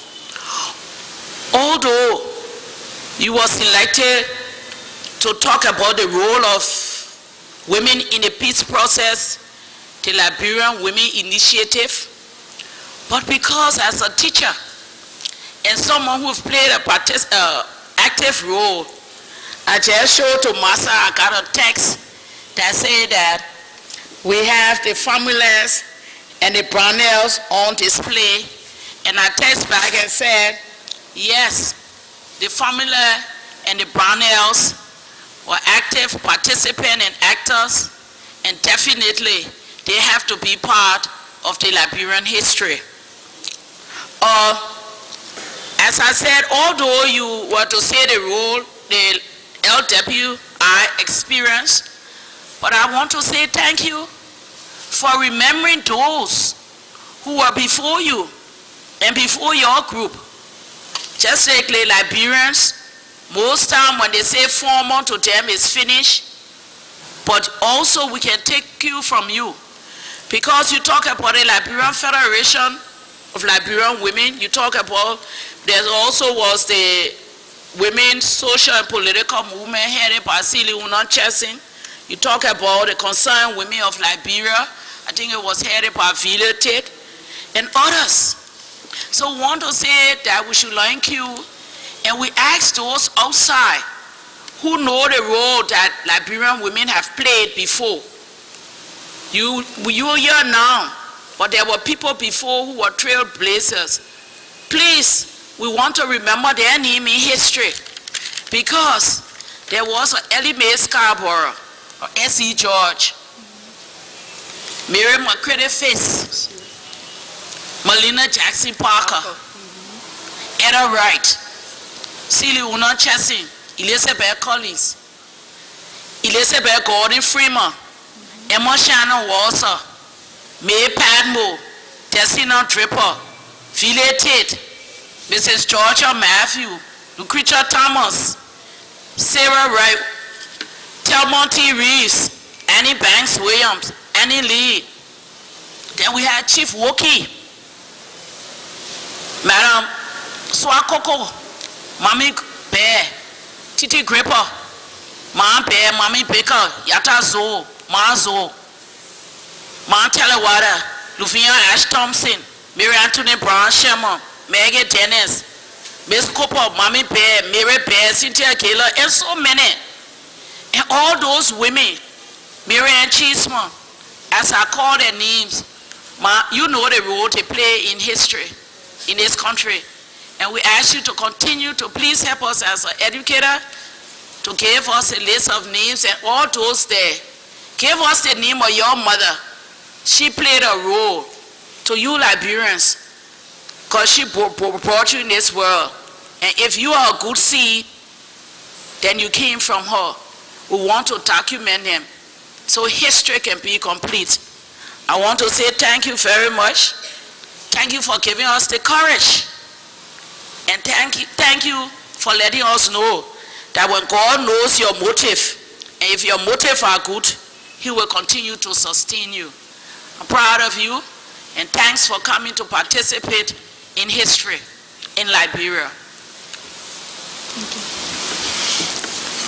Although you was elected to talk about the role of women in the peace process, the Liberian Women Initiative, but because as a teacher and someone who's played a active role, I just showed to Massa, I got a text that said that we have the formulas and the Brownells on display, and I text back and said, yes, the formula and the Brownells were active participants and actors, and definitely they have to be part of the Liberian history. As I said, although you were to say the role, the LWI experience, but I want to say thank you for remembering those who were before you and before your group. Just like the Liberians, most time when they say formal to them is finished, but also we can take you from you. Because you talk about the Liberian Federation of Liberian Women, you talk about, there also was the Women's Social and Political Movement headed by Celie Unan-Chesing. You talk about the Concerned Women of Liberia, I think it was headed by Vila Tate, and others. So I want to say that we should thank you, and we ask those outside who know the role that Liberian women have played before. You are here now, but there were people before who were trailblazers. Please, we want to remember their name in history, because there was an Ellie Mae Scarborough, or S.E. George, Mary McCready Face, Melina Jackson Parker, Etta Wright, Celie Unan-Chesing, Elizabeth Collins, Elizabeth Gordon Freeman, Emma Shannon Walser, May Padmo, Tessina Dripper, Vila Tate, Mrs. Georgia Matthew, Lucretia Thomas, Sarah Wright, Telmonte Reeves, Annie Banks Williams, Annie Lee. Then we had Chief Wookie, Madam Swakoko, Mami Bear, Titi Gripper, Ma Bear, Mami Baker, Yata Zo, Ma Zo, Ma Telewada, Lufia Ash Thompson, Mary Anthony Brown Sherman, Maggie Dennis, Miss Cooper, Mami Bear, Mary Bear, Cynthia Gaylor, and so many. And all those women, Mary Ann Cheeseman, as I call their names, you know the role they play in history in this country. And we ask you to continue to please help us as an educator to give us a list of names, and all those there. Give us the name of your mother. She played a role to you Liberians, because she brought you in this world. And if you are a good seed, then you came from her. We want to document them so history can be complete. I want to say thank you very much. Thank you for giving us the courage And thank you for letting us know that when God knows your motive, and if your motive are good, He will continue to sustain you. I'm proud of you, and thanks for coming to participate in history in Liberia.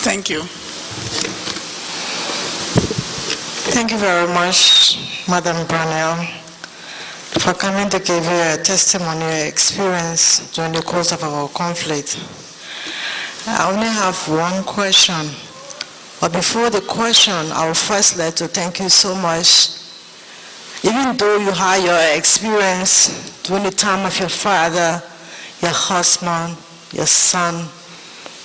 Thank you. Thank you very much, Madam Brownell, for coming to give your testimony, your experience during the course of our conflict. I only have one question, but before the question, I would first like to thank you so much. Even though you had your experience during the time of your father, your husband, your son,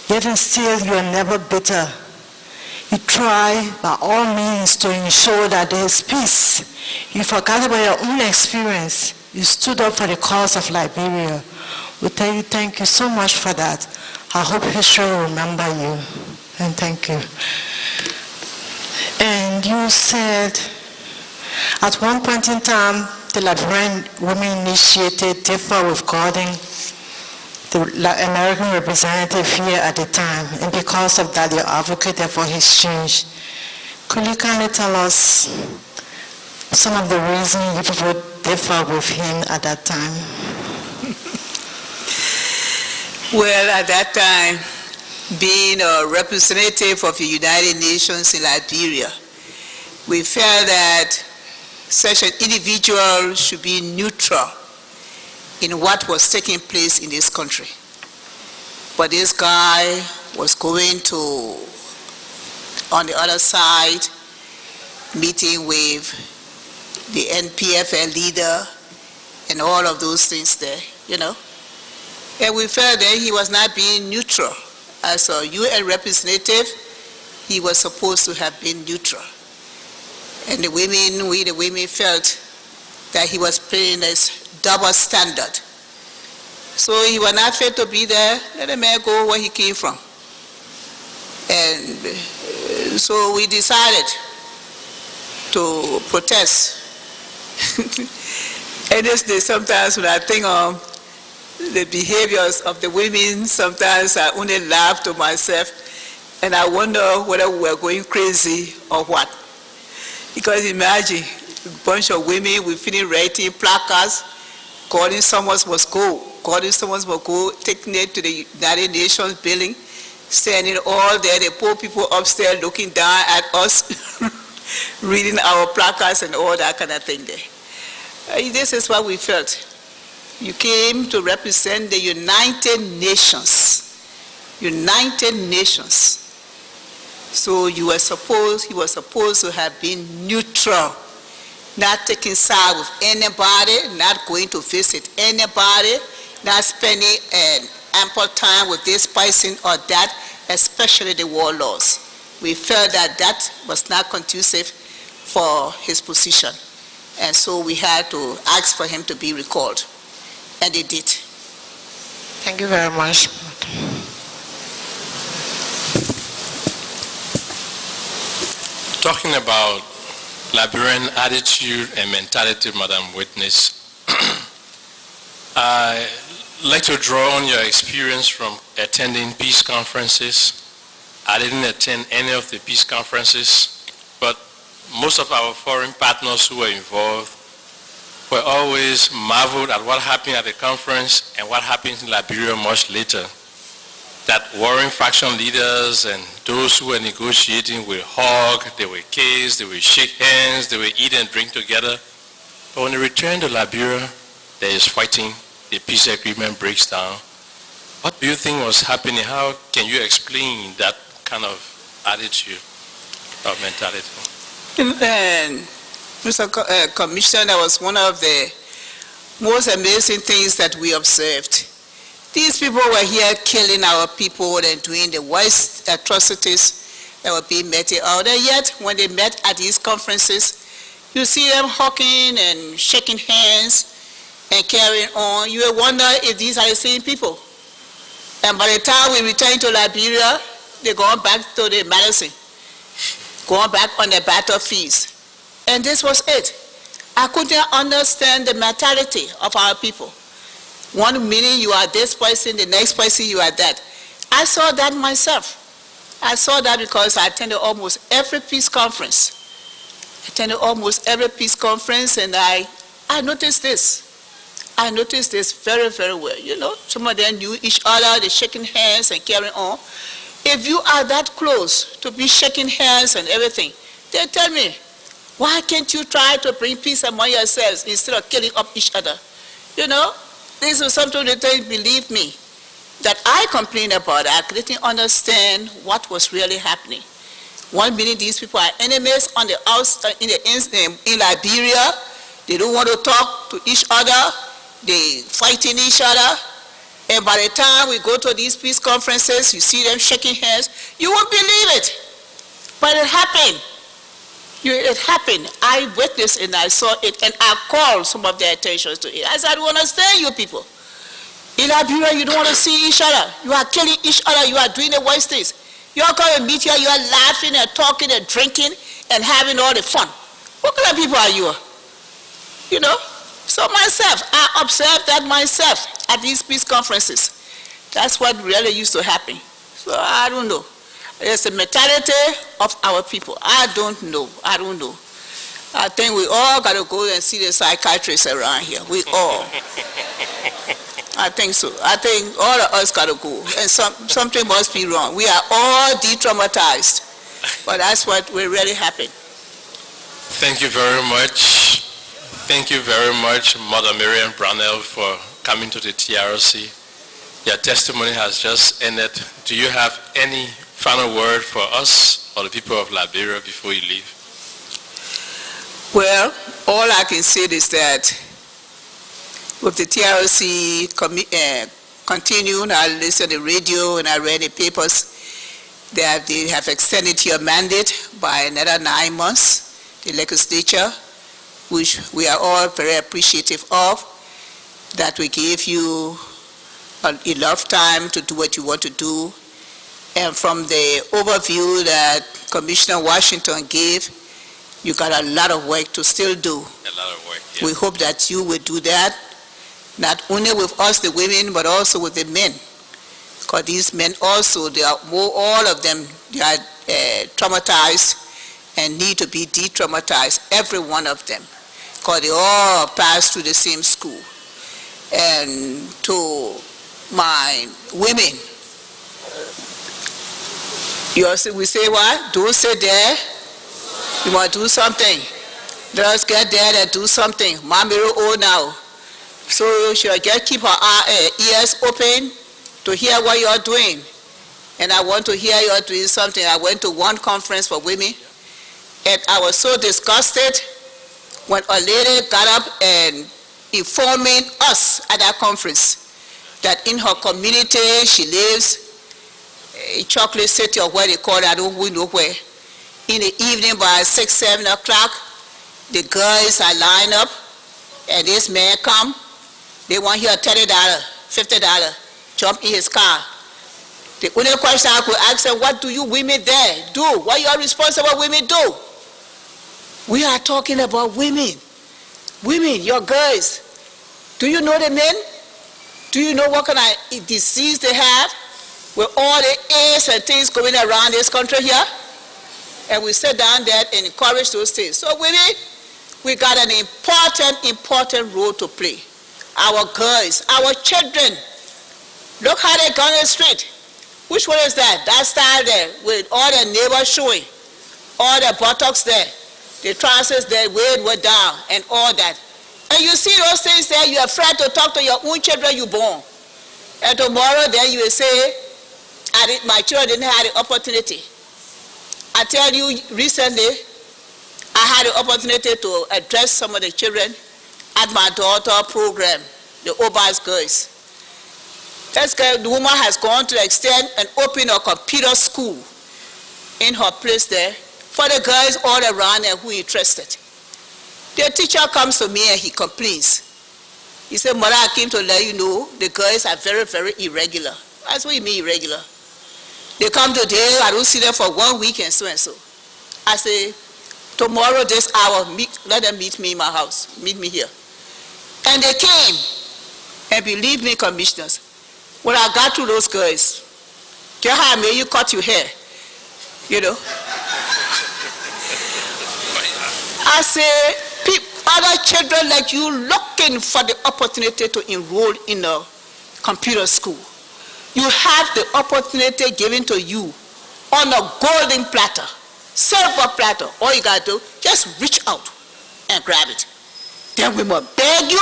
yet and still you are never bitter. You try by all means to ensure that there is peace. You forgot about your own experience. You stood up for the cause of Liberia. We tell you thank you so much for that. I hope history will remember you. And thank you. And you said at one point in time, the Liberian women initiated DIFA with Gordon, the American representative here at the time, and because of that, you advocated for his change. Could you kindly tell us some of the reasons you people differ with him at that time? Well, at that time, being a representative of the United Nations in Liberia, we felt that such an individual should be neutral in what was taking place in this country. But this guy was going to, on the other side, meeting with the NPFL leader and all of those things there, you know. And we felt that he was not being neutral. As a UN representative, he was supposed to have been neutral. And we the women felt that he was playing this double standard. So he was not fit to be there. Let the man go where he came from. And so we decided to protest. And this day, sometimes when I think of the behaviors of the women, sometimes I only laugh to myself, and I wonder whether we were going crazy or what. Because imagine a bunch of women with feeling writing placards, calling someone must go, taking it to the United Nations building, standing all there, the poor people upstairs looking down at us, reading our placards and all that kind of thing there. This is what we felt. You came to represent the United Nations. United Nations. So he was supposed to have been neutral, not taking side with anybody, not going to visit anybody, not spending ample time with this person or that, especially the warlords. We felt that that was not conducive for his position. And so we had to ask for him to be recalled. And they did. Thank you very much. Talking about Liberian attitude and mentality, Madam Witness, I'd like to draw on your experience from attending peace conferences. I didn't attend any of the peace conferences, but most of our foreign partners who were involved were always marveled at what happened at the conference and what happens in Liberia much later. That warring faction leaders and those who were negotiating will hug, they will kiss, they will shake hands, they will eat and drink together. But when they return to Liberia, there is fighting, the peace agreement breaks down. What do you think was happening? How can you explain that kind of attitude or mentality? And Mr. Commissioner, that was one of the most amazing things that we observed. These people were here killing our people and doing the worst atrocities that were being meted out. And yet, when they met at these conferences, you see them hugging and shaking hands and carrying on. You will wonder if these are the same people. And by the time we return to Liberia, they're going back to the medicine, going back on the battlefields. And this was it. I couldn't understand the mentality of our people. One minute you are this person, the next person you are that. I saw that myself. I saw that because I attended almost every peace conference. And I noticed this. I noticed this very, very well. You know, some of them knew each other, they shaking hands and carrying on. If you are that close to be shaking hands and everything, they tell me, why can't you try to bring peace among yourselves instead of killing up each other? You know, this is something that they believe me, that I complained about. I didn't understand what was really happening. One minute these people are enemies on the outside in Liberia. They don't want to talk to each other. They fighting each other. And by the time we go to these peace conferences, you see them shaking hands. You won't believe it. But it happened. It happened. I witnessed it and I saw it and I called some of their attention to it. I said, I don't understand you people. In Liberia, you don't want to see each other. You are killing each other. You are doing the worst things. You all come and meet here. You are laughing and talking and drinking and having all the fun. What kind of people are you? You know? So myself, I observed that myself at these peace conferences. That's what really used to happen. So I don't know. It's the mentality of our people. I don't know. I think we all got to go and see the psychiatrists around here. We all. I think so. I think all of us got to go. And something must be wrong. We are all de-traumatized. But that's what will really happen. Thank you very much. Thank you very much, Mother N Brownell, for coming to the TRC. Your testimony has just ended. Do you have any final word for us or the people of Liberia before you leave? Well, all I can say is that with the TRC continuing, I listen to the radio and I read the papers that they have extended your mandate by another 9 months, the legislature, which we are all very appreciative of, that we gave you enough time to do what you want to do. And from the overview that Commissioner Washington gave, you got a lot of work to still do. A lot of work, yes. We hope that you will do that, not only with us, the women, but also with the men. Because these men also, all of them, they are traumatized and need to be de-traumatized, every one of them. Because they all pass through the same school. And to my women, we say what? Don't sit there. You want to do something. Let us get there and do something. Mommy is old now. So she'll just keep her ears open to hear what you're doing. And I want to hear you're doing something. I went to one conference for women, and I was so disgusted when a lady got up and informing us at that conference that in her community she lives, a chocolate city or where they call it, I don't know where. In the evening by 6, 7 o'clock, the girls are lined up and this man come. They want here $30, $50, jump in his car. The only question I could ask them, what do you women there do? What your responsible women do? We are talking about women. Women, your girls. Do you know the men? Do you know what kind of disease they have? With all the AIDS and things going around this country here? And we sit down there and encourage those things. So women, we got an important role to play. Our girls, our children. Look how they go on the street. Which one is that? That style there with all the neighbors showing. All the buttocks there. The trousers there way down and all that. And you see those things there, you're afraid to talk to your own children you born. And tomorrow then you will say, my children didn't have the opportunity. I tell you, recently, I had the opportunity to address some of the children at my daughter's program, the Obas girls. The woman has gone to the extent and opened a computer school in her place there for the girls all around there who are interested. The teacher comes to me and he complains. He said, Mother, I came to let you know the girls are very, very irregular. That's what you mean irregular. They come today, I don't see them for 1 week and so and so. I say, tomorrow this hour, let them meet me in my house. Meet me here. And they came. And believe me, commissioners, when I got to those girls, get how may you cut your hair, you know. I say, other children like you looking for the opportunity to enroll in a computer school. You have the opportunity given to you on a golden platter, silver platter. All you gotta do, just reach out and grab it. Then we must beg you.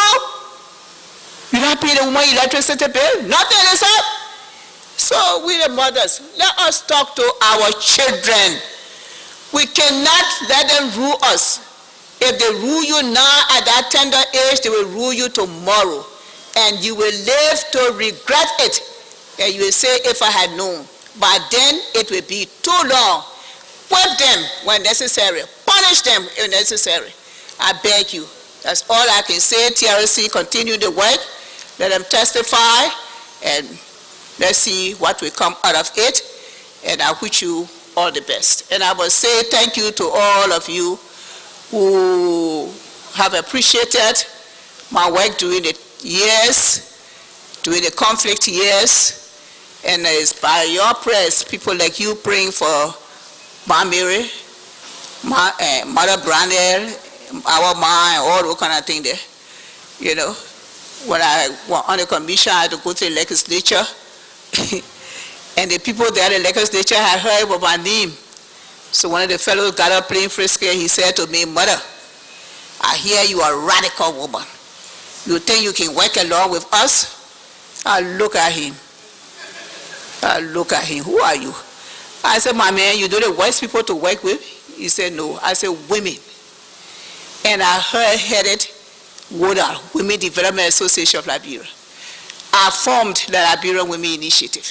You don't pay the woman electricity bill, nothing is up. So we the mothers, let us talk to our children. We cannot let them rule us. If they rule you now at that tender age, they will rule you tomorrow. And you will live to regret it. And you will say, if I had known. But then it will be too long. Whip them when necessary. Punish them if necessary. I beg you. That's all I can say. TRC, continue the work. Let them testify. And let's see what will come out of it. And I wish you all the best. And I will say thank you to all of you who have appreciated my work during the years, during the conflict years. And it's by your prayers, people like you praying for Ma Mary, Mother Brownell, our Ma, and all those kind of things there. You know, when I was on the commission, I had to go to the legislature. And the people there at the legislature had heard about my name. So one of the fellows got up playing frisky and he said to me, Mother, I hear you are a radical woman. You think you can work along with us? I look at him. Who are you? I said, my man, you know the worst people to work with? He said, no. I said, women. And I headed WODA, Women Development Association of Liberia. I formed the Liberian Women Initiative.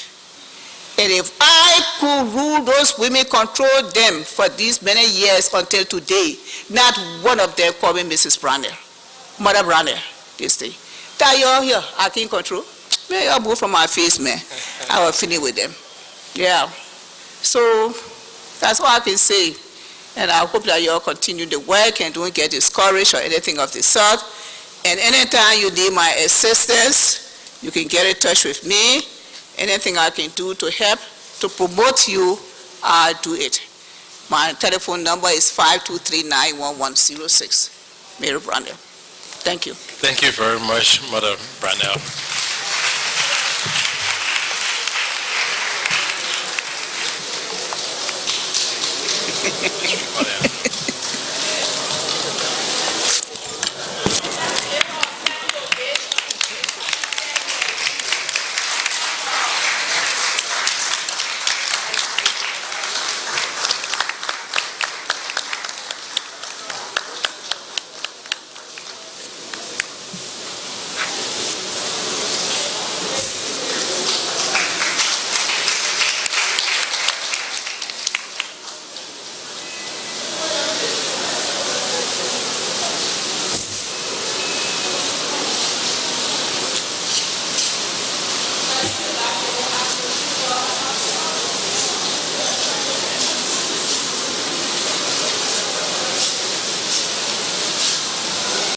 And if I could rule those women, control them for these many years until today, not one of them called me Mrs. Brownell, Mother Brownell, this thing. That you're here, I can control. Man, y'all move from my face, man. I was finished with them. Yeah. So that's all I can say. And I hope that y'all continue the work and don't get discouraged or anything of the sort. And anytime you need my assistance, you can get in touch with me. Anything I can do to help, to promote you, I'll do it. My telephone number is 523-91106. Mary Brownell. Thank you. Thank you very much, Mother Brownell. Oh, yeah.